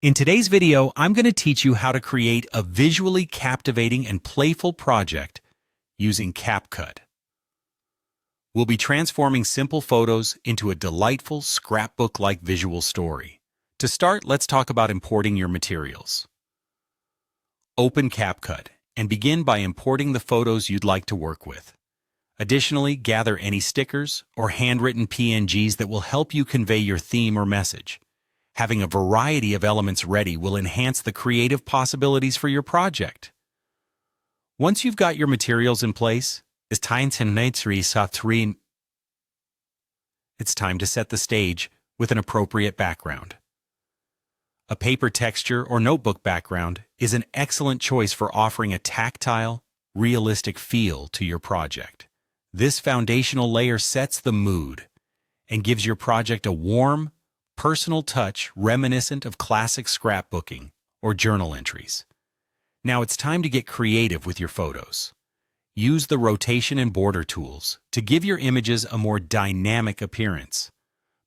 In today's video, I'm going to teach you how to create a visually captivating and playful project using CapCut. We'll be transforming simple photos into a delightful scrapbook-like visual story. To start, let's talk about importing your materials. Open CapCut and begin by importing the photos you'd like to work with. Additionally, gather any stickers or handwritten PNGs that will help you convey your theme or message. Having a variety of elements ready will enhance the creative possibilities for your project. Once you've got your materials in place, it's time to set the stage with an appropriate background. A paper texture or notebook background is an excellent choice for offering a tactile, realistic feel to your project. This foundational layer sets the mood and gives your project a warm, personal touch reminiscent of classic scrapbooking or journal entries. Now it's time to get creative with your photos. Use the rotation and border tools to give your images a more dynamic appearance.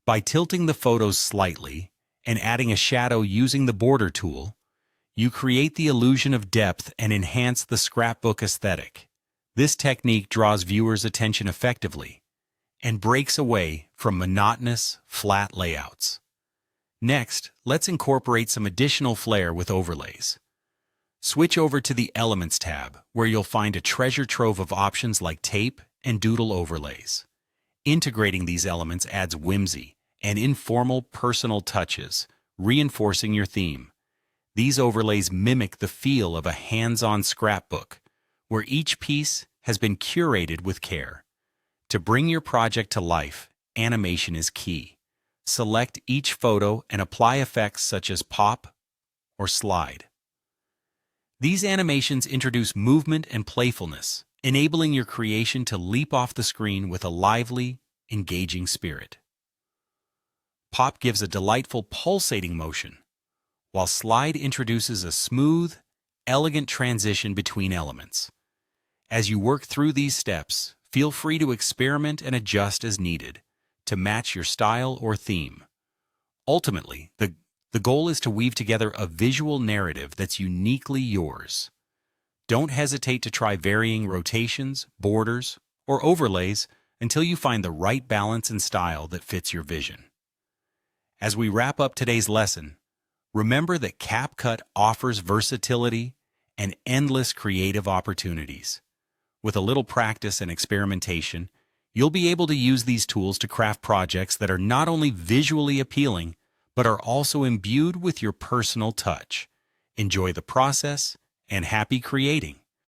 By tilting the photos slightly and adding a shadow using the border tool, you create the illusion of depth and enhance the scrapbook aesthetic. This technique draws viewers' attention effectively and breaks away from monotonous, flat layouts. Next, let's incorporate some additional flair with overlays. Switch over to the Elements tab, where you'll find a treasure trove of options like tape and doodle overlays. Integrating these elements adds whimsy and informal personal touches, reinforcing your theme. These overlays mimic the feel of a hands-on scrapbook, where each piece has been curated with care. To bring your project to life, animation is key. Select each photo and apply effects such as pop or slide. These animations introduce movement and playfulness, enabling your creation to leap off the screen with a lively, engaging spirit. Pop gives a delightful pulsating motion, while slide introduces a smooth, elegant transition between elements. As you work through these steps, feel free to experiment and adjust as needed to match your style or theme. Ultimately, the goal is to weave together a visual narrative that's uniquely yours. Don't hesitate to try varying rotations, borders, or overlays until you find the right balance and style that fits your vision. As we wrap up today's lesson, remember that CapCut offers versatility and endless creative opportunities. With a little practice and experimentation, you'll be able to use these tools to craft projects that are not only visually appealing, but are also imbued with your personal touch. Enjoy the process and happy creating!